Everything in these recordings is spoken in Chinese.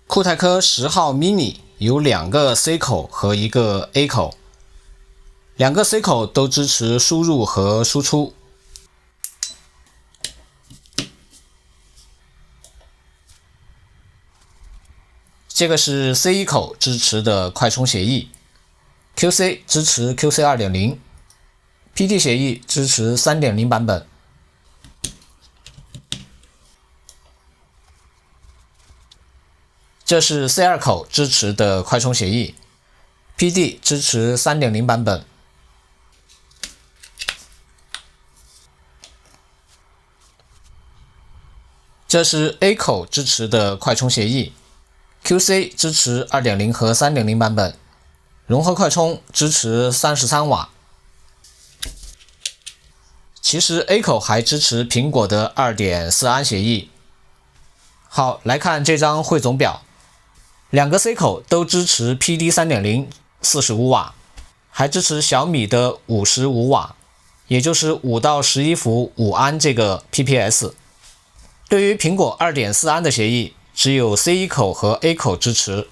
酷泰科10号 mini 有2个 C 口和1个 A 口，2个 C 口都支持输入和输出。这个是 C1 口支持的快充协议 ，QC 支持 QC 2.0，PD 协议支持 3.0 版本。这是 C2 口支持的快充协议 ，PD 支持 3.0 版本。这是 A 口支持的快充协议 ，QC 支持 2.0 和 3.0 版本，融合快充支持33瓦。其实 A 口还支持苹果的 2.4 安协议。好，来看这张汇总表。2个 C 口都支持 PD 3.0 45瓦，还支持小米的55瓦，也就是5到11伏5安这个 PPS。对于苹果 2.4 安的协议，只有 C1 口和 A 口支持。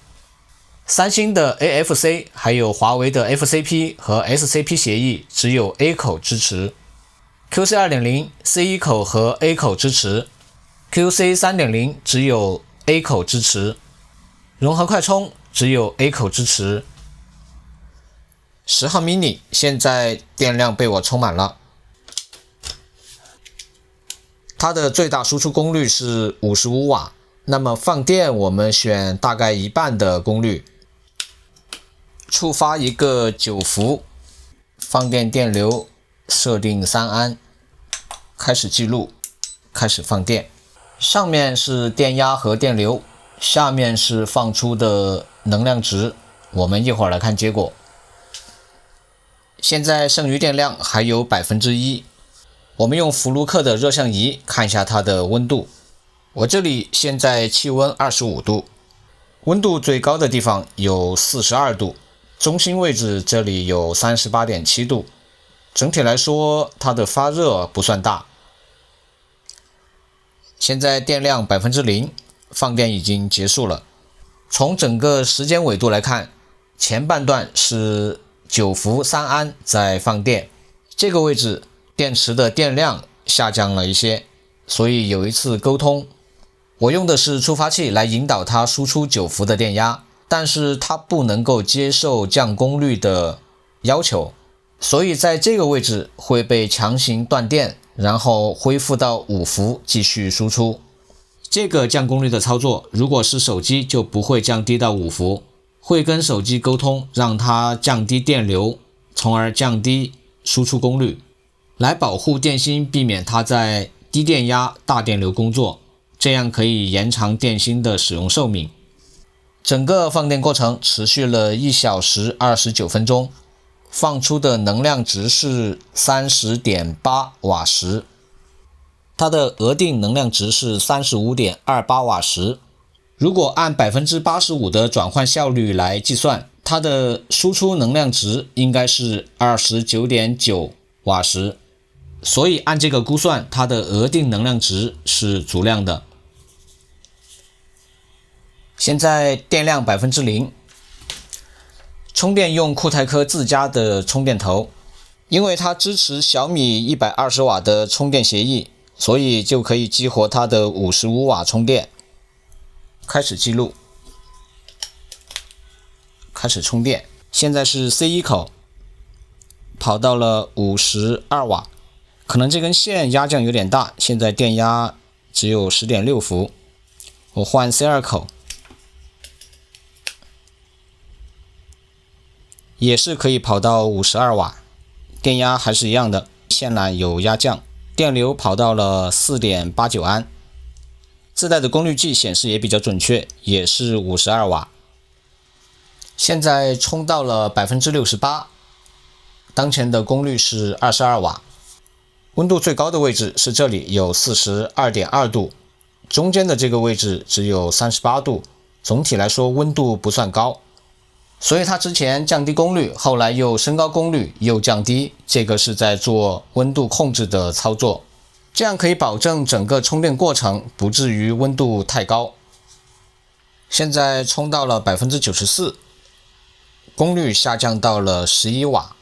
三星的 AFC 还有华为的 FCP 和 SCP 协议只有 A 口支持。QC 2.0 C1 口和 A 口支持， QC 3.0 只有 A 口支持。融合快充只有 A 口支持。10号 mini 现在电量被我充满了，它的最大输出功率是55瓦，那么放电我们选大概一半的功率，触发一个9伏，放电电流设定3安，开始记录，开始放电。上面是电压和电流，下面是放出的能量值，我们一会儿来看结果。现在剩余电量还有 1%， 我们用福禄克的热像仪看一下它的温度。我这里现在气温25度，温度最高的地方有42度，中心位置这里有 38.7 度，整体来说它的发热不算大。现在电量 0%， 放电已经结束了。从整个时间纬度来看，前半段是9伏3安在放电，这个位置电池的电量下降了一些，所以有一次沟通，我用的是触发器来引导它输出9伏的电压，但是它不能够接受降功率的要求，所以在这个位置会被强行断电，然后恢复到5伏继续输出。这个降功率的操作，如果是手机就不会降低到5伏，会跟手机沟通，让它降低电流，从而降低输出功率，来保护电芯，避免它在低电压、大电流工作，这样可以延长电芯的使用寿命。整个放电过程持续了1小时29分钟，放出的能量值是 30.8 瓦时，它的额定能量值是 35.28 瓦时。如果按 85% 的转换效率来计算，它的输出能量值应该是 29.9 瓦时，所以按这个估算，它的额定能量值是足量的。现在电量 0%， 充电用酷泰科自家的充电头，因为它支持小米120瓦的充电协议，所以就可以激活它的55瓦充电。开始记录，开始充电。现在是 C1 口，跑到了52瓦，可能这根线压降有点大，现在电压只有 10.6 伏。我换 C2 口，也是可以跑到52瓦，电压还是一样的，线缆有压降，电流跑到了 4.89 安。自带的功率计显示也比较准确，也是52瓦。现在充到了 68%， 当前的功率是22瓦。温度最高的位置是这里，有 42.2 度，中间的这个位置只有38度，总体来说温度不算高。所以它之前降低功率，后来又升高功率，又降低，这个是在做温度控制的操作，这样可以保证整个充电过程不至于温度太高。现在充到了 94%， 功率下降到了11瓦，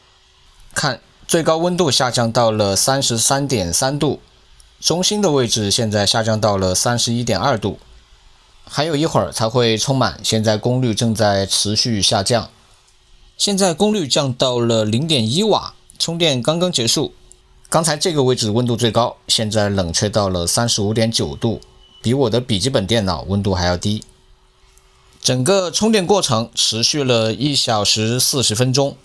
看最高温度下降到了 33.3 度，中心的位置现在下降到了 31.2 度，还有一会儿才会充满，现在功率正在持续下降。现在功率降到了 0.1 瓦，充电刚刚结束。刚才这个位置温度最高，现在冷却到了 35.9 度，比我的笔记本电脑温度还要低。整个充电过程持续了1小时40分钟，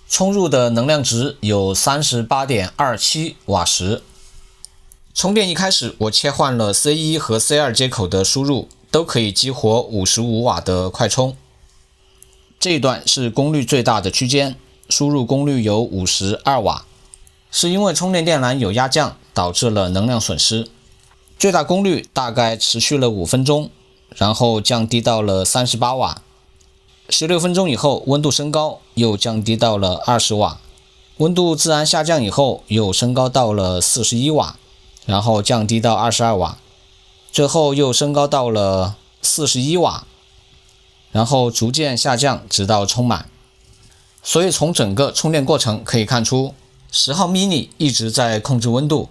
充入的能量值有 38.27 瓦时。充电一开始，我切换了 C1 和 C2 接口的输入，都可以激活55瓦的快充。这一段是功率最大的区间，输入功率有52瓦，是因为充电电缆有压降，导致了能量损失。最大功率大概持续了5分钟，然后降低到了38瓦。16分钟以后，温度升高，又降低到了20瓦。温度自然下降以后，又升高到了41瓦，然后降低到22瓦，最后又升高到了41瓦，然后逐渐下降，直到充满。所以从整个充电过程可以看出，10号 mini 一直在控制温度。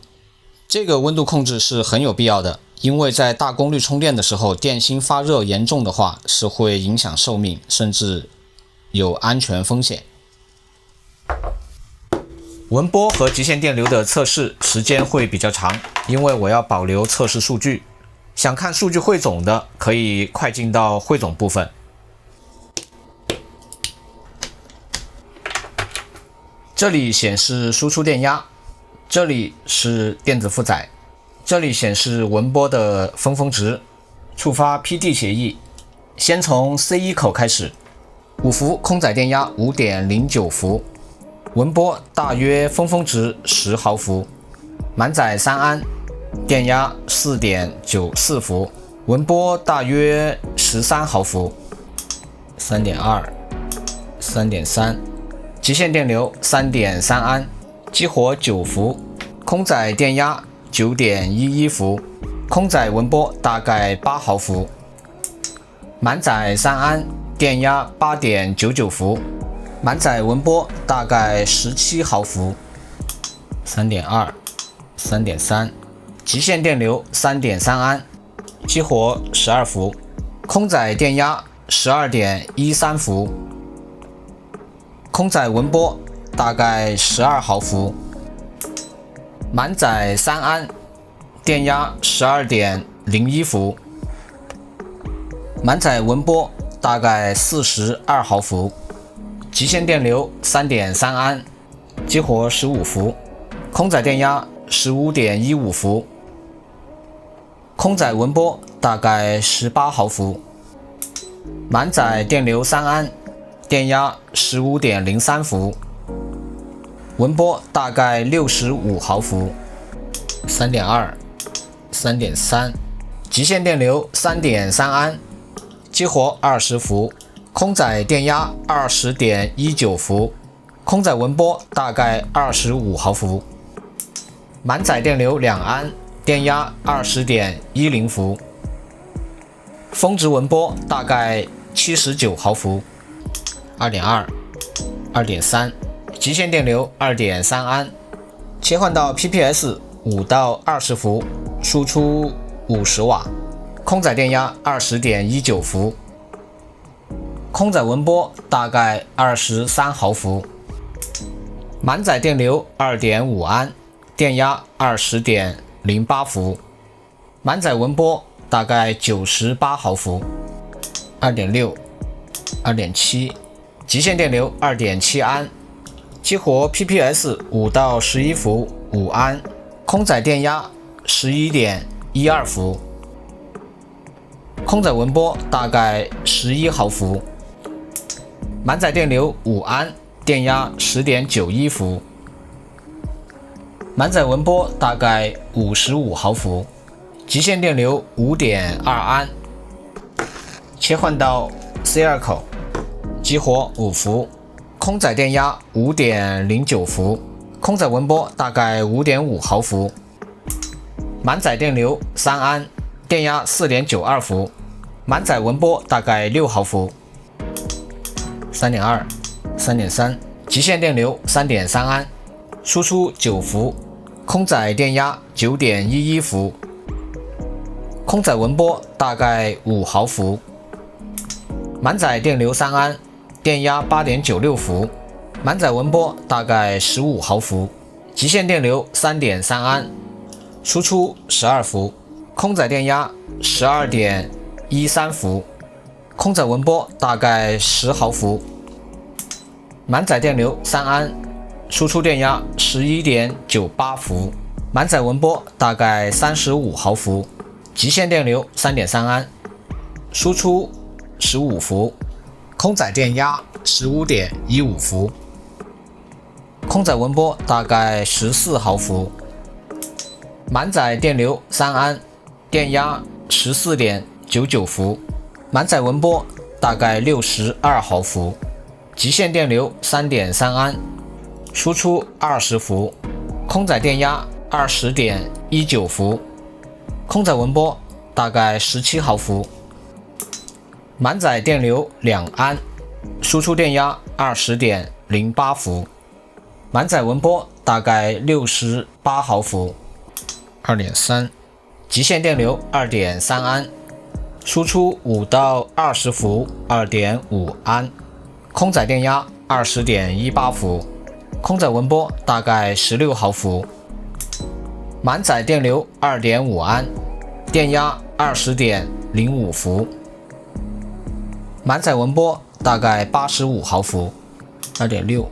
这个温度控制是很有必要的，因为在大功率充电的时候，电芯发热严重的话，是会影响寿命，甚至有安全风险。文波和极限电流的测试时间会比较长，因为我要保留测试数据。想看数据汇总的，可以快进到汇总部分。这里显示输出电压，这里是电子负载，这里显示文波的分峰值。触发 PD 协议，先从 C1 口开始，5伏空载电压 5.09 伏，文波大约分峰值10毫伏，满载3安，电压 4.94 伏，文波大约13毫伏， 3.2 3.3， 极限电流 3.3 安，激活9伏，空载电压 9.11 伏，空载文波大概8毫伏，满载3安，电压 8.99 伏，满载文波大概17毫伏， 3.2 3.3， 极限电流 3.3 安，激活12伏，空载电压 12.13 伏，空载文波大概12毫伏，满载3安，电压 12.01 伏，满载文波大概42毫伏，极限电流 3.3 安，激活15伏，空载电压 15.15 伏，空载文波大概18毫伏，满载电流3安，电压 15.03 伏，文波大概65毫伏， 3.2 3.3， 极限电流 3.3 安，激活20伏，空载电压 20.19 伏，空载文波大概25毫伏，满载电流2安，电压 20.10 伏，峰值文波大概79毫伏， 2.2 2.3， 极限电流 2.3 安，切换到 PPS 5到20伏，输出50瓦，空载电压 20.19 伏，空载文波大概23毫伏，满载电流 2.5 安，电压 20.08 伏，满载文波大概98毫伏， 2.6 2.7， 极限电流 2.7 安，激活 PPS 5到11伏5安，空载电压 11.12 伏，空载文波大概11毫伏，满载电流5安，电压 10.91 伏，满载文波大概55毫伏，极限电流 5.2 安。切换到 C2 口，激活5伏，空载电压 5.09 伏，空载文波大概 5.5 毫伏，满载电流3安，电压 4.92 伏，满载文波大概6毫伏。3.2、3.3，极限电流 3.3 安，输出9伏，空载电压 9.11 伏，空载文波大概5毫伏，满载电流3安，电压 8.96 伏，满载文波大概15毫伏，极限电流 3.3 安，输出12伏，空载电压 12.13 伏，空载文波大概10毫伏，满载电流3安，输出电压 11.98 伏，满载文波大概35毫伏，极限电流 3.3 安，输出15伏，空载电压 15.15 伏，空载文波大概14毫伏，满载电流3安，电压 14.99 伏，满载文波大概62毫伏，极限电流 3.3 安，输出20伏，空载电压 20.19 伏，空载文波大概17毫伏，满载电流2安，输出电压 20.08 伏，满载文波大概68毫伏。2.3， 极限电流 2.3 安，输出5到20伏 2.5 安，空载电压 20.18 伏，空载文波大概16毫伏，满载电流 2.5 安，电压 20.05 伏，满载文波大概85毫伏。2.6、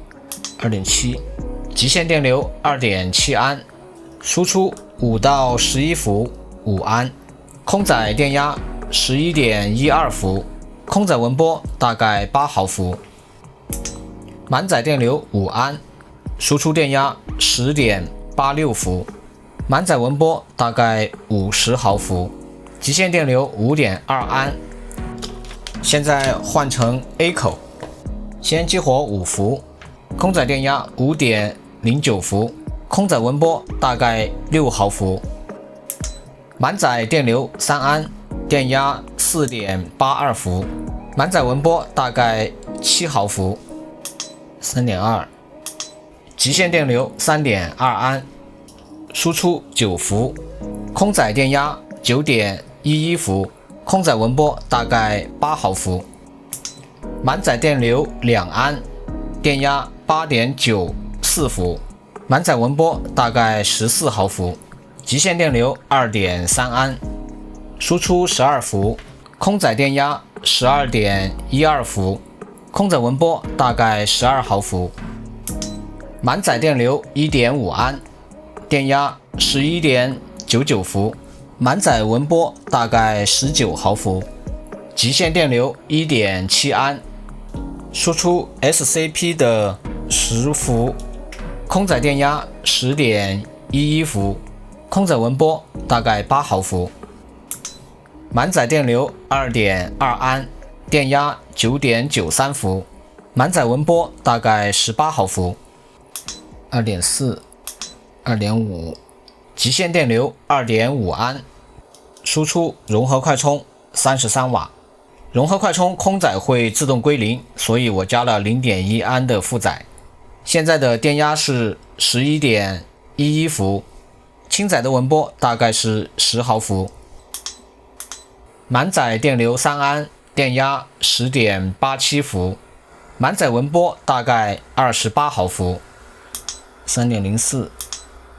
2.7， 极限电流 2.7 安，输出5到11伏 5 安，空载电压 11.12 伏，空载文波大概8毫伏，满载电流5安，输出电压 10.86 伏，满载文波大概50毫伏，极限电流 5.2 安。现在换成 A 口，先激活5伏，空载电压 5.09 伏，空载文波大概6毫伏，满载电流3安，电压 4.82 伏，满载文波大概7毫伏。3.2， 极限电流 3.2 安，输出9伏，空载电压 9.11 伏，空载文波大概8毫伏，满载电流2安，电压 8.94 伏，满载文波大概14毫伏，极限电流 2.3 安，输出12伏，空载电压 12.12 伏，空载文波大概12毫伏，满载电流 1.5 安，电压 11.99 伏，满载文波大概19毫伏，极限电流 1.7 安，输出 SCP 的10伏，空载电压 10.11 伏，空载文波大概8毫伏，满载电流 2.2 安，电压 9.93 伏，满载文波大概18毫伏。2.4、2.5， 极限电流 2.5 安，输出融合快充33瓦，融合快充空载会自动归零，所以我加了 0.1 安的负载。现在的电压是 11.11 伏，轻载的文波大概是10毫伏，满载电流3安，电压 10.87 伏，满载文波大概28毫伏。3.04、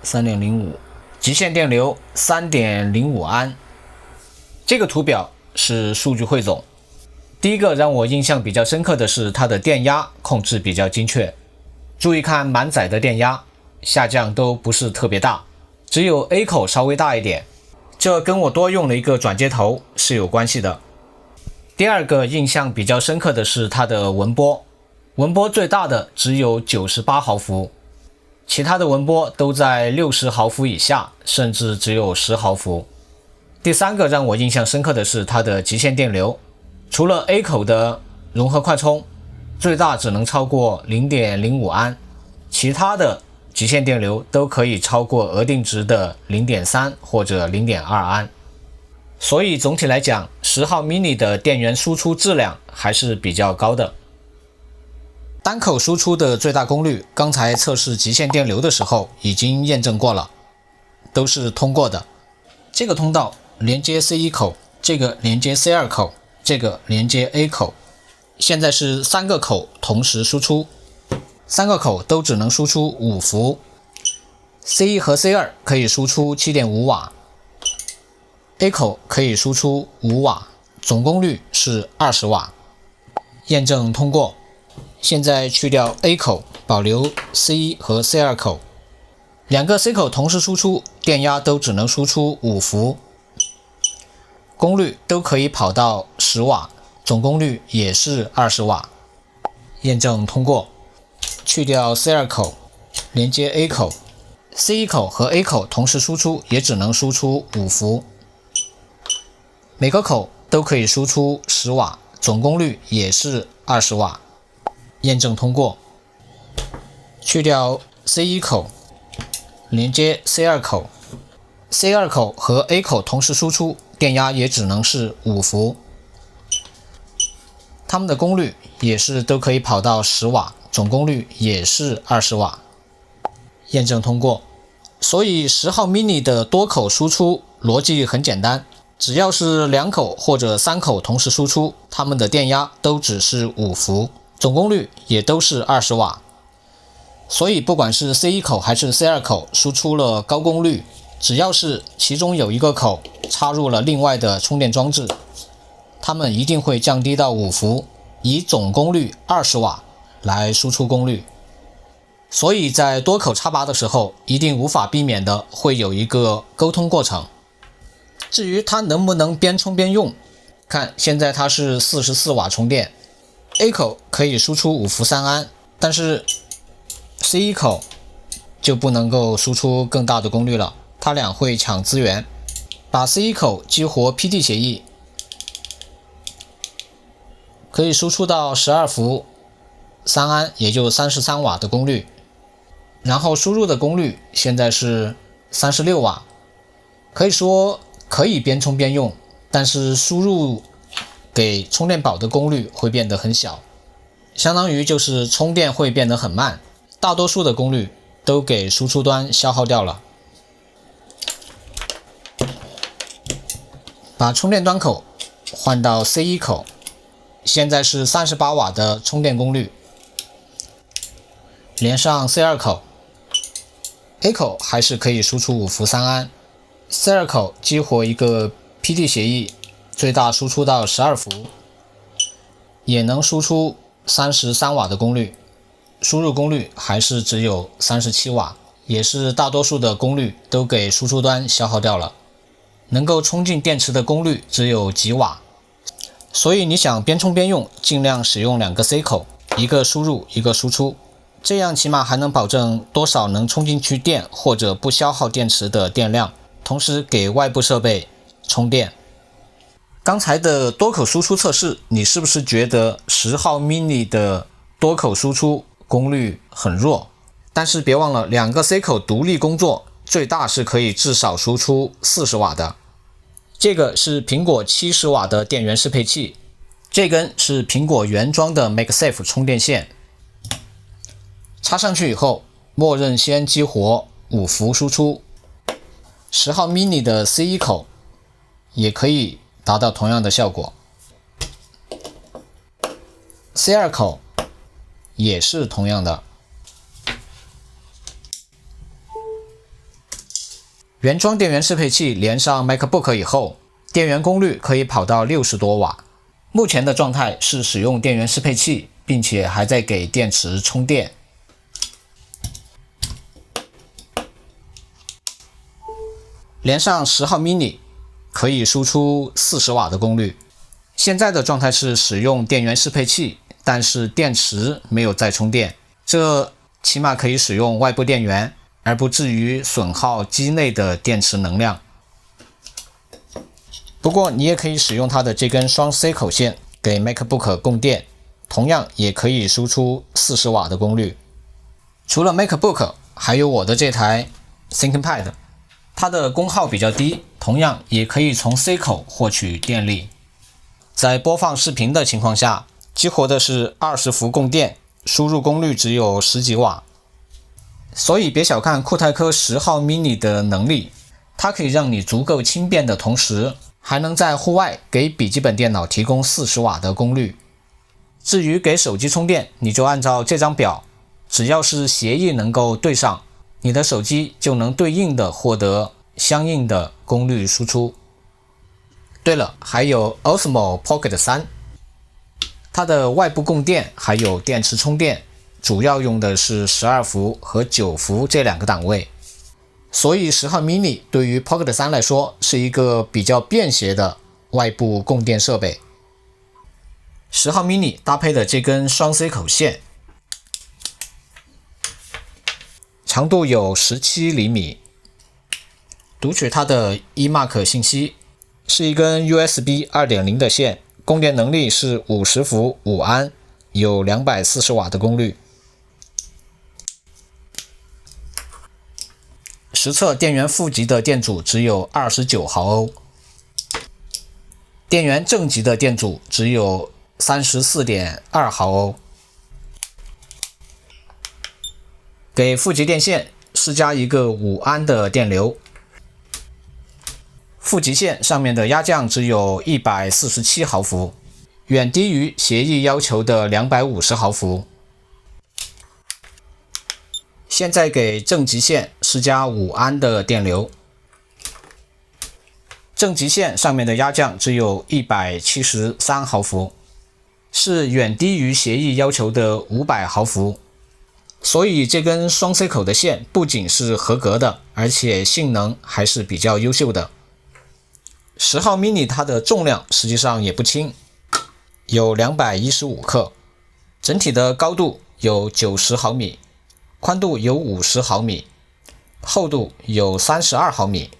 3.05， 极限电流 3.05 安。这个图表是数据汇总。第一个让我印象比较深刻的是它的电压控制比较精确。注意看满载的电压下降都不是特别大，只有 A 口稍微大一点，这跟我多用了一个转接头是有关系的。第二个印象比较深刻的是它的文波，文波最大的只有98毫伏，其他的文波都在60毫伏以下，甚至只有10毫伏。第三个让我印象深刻的是它的极限电流，除了 A 口的融合快充，最大只能超过 0.05 安，其他的极限电流都可以超过额定值的 0.3 或者 0.2 安。所以总体来讲，10号 mini 的电源输出质量还是比较高的。单口输出的最大功率，刚才测试极限电流的时候已经验证过了，都是通过的。这个通道连接 C1 口，这个连接 C2 口，这个连接 A 口，现在是3个口同时输出，3个口都只能输出5伏。C1 和 C2 可以输出 7.5 瓦，A 口可以输出5瓦，总功率是20瓦，验证通过。现在去掉 A 口，保留 C1 和 C2 口，2个 C 口同时输出，电压都只能输出5伏，功率都可以跑到10瓦，总功率也是20瓦，验证通过。去掉 C2 口，连接 A 口，C1 口和 A 口同时输出，也只能输出5伏，每个口都可以输出10瓦，总功率也是20瓦，验证通过。去掉 C1 口，连接 C2 口，C2 口和 A 口同时输出，电压也只能是5伏，它们的功率也是都可以跑到10瓦，总功率也是20瓦，验证通过。所以10号 mini 的多口输出逻辑很简单，只要是2口或者3口同时输出，它们的电压都只是5伏，总功率也都是20瓦。所以不管是 C1 口还是 C2 口输出了高功率，只要是其中有一个口插入了另外的充电装置，它们一定会降低到5伏，以总功率20瓦来输出功率。所以在多口插拔的时候，一定无法避免的会有一个沟通过程。至于它能不能边充边用，看现在它是44瓦充电， A 口可以输出5伏3安，但是 C1 口就不能够输出更大的功率了，它俩会抢资源。把 C1 口激活 PD 协议，可以输出到12伏3安，也就33瓦的功率，然后输入的功率现在是36瓦，可以说可以边充边用，但是输入给充电宝的功率会变得很小，相当于就是充电会变得很慢，大多数的功率都给输出端消耗掉了。把充电端口换到 C1 口，现在是38瓦的充电功率，连上 C2 口， A 口还是可以输出5伏3安， C2 口激活一个 PD 协议，最大输出到12伏，也能输出33瓦的功率，输入功率还是只有37瓦，也是大多数的功率都给输出端消耗掉了，能够充进电池的功率只有几瓦。所以你想边充边用，尽量使用2个 C 口，一个输入一个输出，这样起码还能保证多少能充进去电，或者不消耗电池的电量，同时给外部设备充电。刚才的多口输出测试，你是不是觉得10号 mini 的多口输出功率很弱？但是别忘了2个 C 口独立工作，最大是可以至少输出40瓦的。这个是苹果70瓦的电源适配器，这根是苹果原装的 MagSafe 充电线，插上去以后，默认先激活5伏输出。10号 mini 的 C1 口也可以达到同样的效果， C2 口也是同样的。原装电源适配器连上 MacBook 以后，电源功率可以跑到60多瓦。目前的状态是使用电源适配器，并且还在给电池充电。连上10号 mini 可以输出40瓦的功率。现在的状态是使用电源适配器，但是电池没有在充电，这起码可以使用外部电源，而不至于损耗机内的电池能量。不过你也可以使用它的这根双 C 口线给 MacBook 供电，同样也可以输出40瓦的功率。除了 MacBook， 还有我的这台 ThinkPad， 它的功耗比较低，同样也可以从 C 口获取电力。在播放视频的情况下，激活的是20伏供电，输入功率只有10几瓦。所以别小看酷泰科10号 mini 的能力，它可以让你足够轻便的同时，还能在户外给笔记本电脑提供40瓦的功率。至于给手机充电，你就按照这张表，只要是协议能够对上，你的手机就能对应的获得相应的功率输出。对了，还有 Osmo Pocket 3，它的外部供电还有电池充电，主要用的是12伏和9伏这两个档位。所以10号 mini 对于 Pocket 3来说是一个比较便携的外部供电设备。10号 mini 搭配的这根双 C 口线，长度有17厘米，读取它的 eMark 信息，是一根 USB 2.0 的线，供电能力是50伏5安，有240瓦的功率。实测电源负极的电阻只有29毫欧，电源正极的电阻只有 34.2 毫欧。给负极电线施加一个5安的电流，负极线上面的压降只有147毫伏，远低于协议要求的250毫伏。现在给正极线施加5安的电流，正极线上面的压降只有173毫伏，是远低于协议要求的500毫伏。所以这根双 C 口的线不仅是合格的，而且性能还是比较优秀的。10号 mini 它的重量实际上也不轻，有215克，整体的高度有90毫米，宽度有50毫米，厚度有32毫米。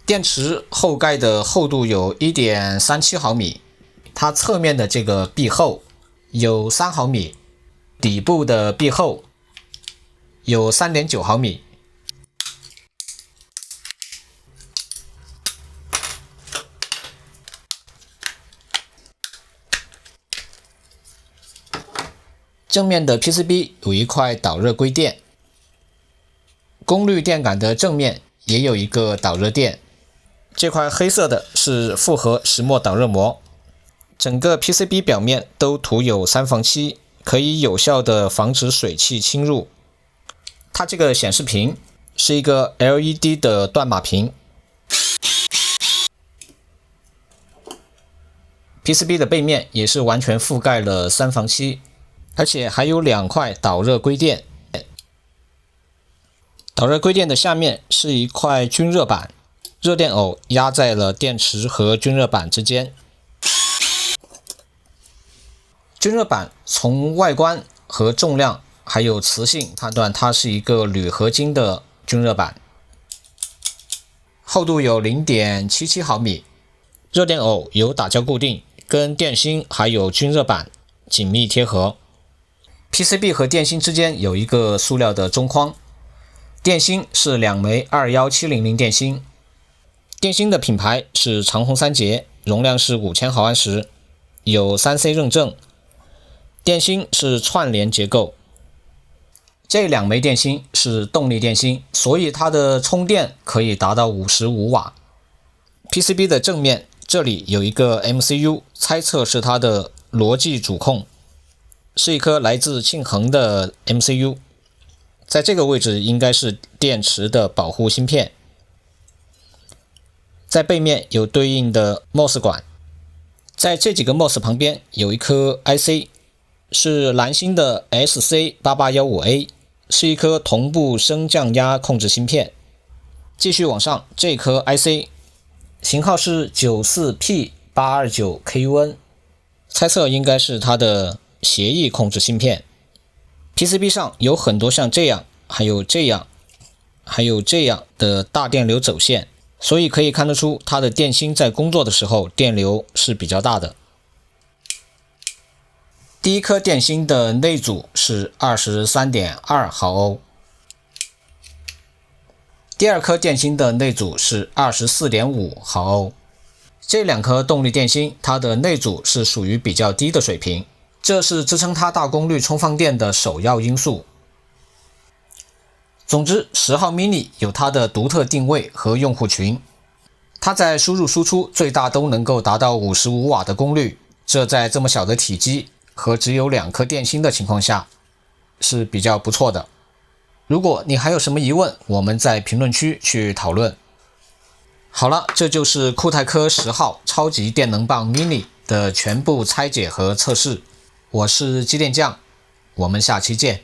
电池后盖的厚度有 1.37 毫米，它侧面的这个壁厚有3毫米，底部的壁厚有 3.9 毫米。正面的 PCB 有一块导热硅垫，功率电感的正面也有一个导热垫。这块黑色的是复合石墨导热膜，整个 PCB 表面都涂有3防漆，可以有效的防止水汽侵入。它这个显示屏是一个 LED 的断码屏， PCB 的背面也是完全覆盖了3防漆，而且还有2块导热硅垫。导热硅垫的下面是一块均热板，热电偶压在了电池和均热板之间。均热板从外观和重量还有磁性判断它是一个铝合金的均热板，厚度有 0.77 毫米，热电偶有打胶固定，跟电芯还有均热板紧密贴合。PCB 和电芯之间有一个塑料的中框，电芯是2枚21700电芯，电芯的品牌是长虹3节，容量是5000毫安时，有 3C 认证。电芯是串联结构，这2枚电芯是动力电芯，所以它的充电可以达到55瓦。PCB 的正面这里有一个 MCU， 猜测是它的逻辑主控，是一颗来自庆恒的 MCU， 在这个位置应该是电池的保护芯片。在背面有对应的 MOS 管，在这几个 MOS 旁边有一颗 IC， 是蓝芯的 SC8815A， 是一颗同步升降压控制芯片。继续往上，这颗 IC 型号是 94P829KUN， 猜测应该是它的协议控制芯片。PCB 上有很多像这样，还有这样的大电流走线，所以可以看得出它的电芯在工作的时候电流是比较大的。第一颗电芯的内阻是 23.2 毫欧，第二颗电芯的内阻是 24.5 毫欧。这两颗动力电芯它的内阻是属于比较低的水平，这是支撑它大功率充放电的首要因素。总之，10号 mini 有它的独特定位和用户群，它在输入输出最大都能够达到55瓦的功率，这在这么小的体积和只有2颗电芯的情况下是比较不错的。如果你还有什么疑问，我们在评论区去讨论。好了，这就是酷泰科10号超级电能棒 mini 的全部拆解和测试。我是机电匠，我们下期见。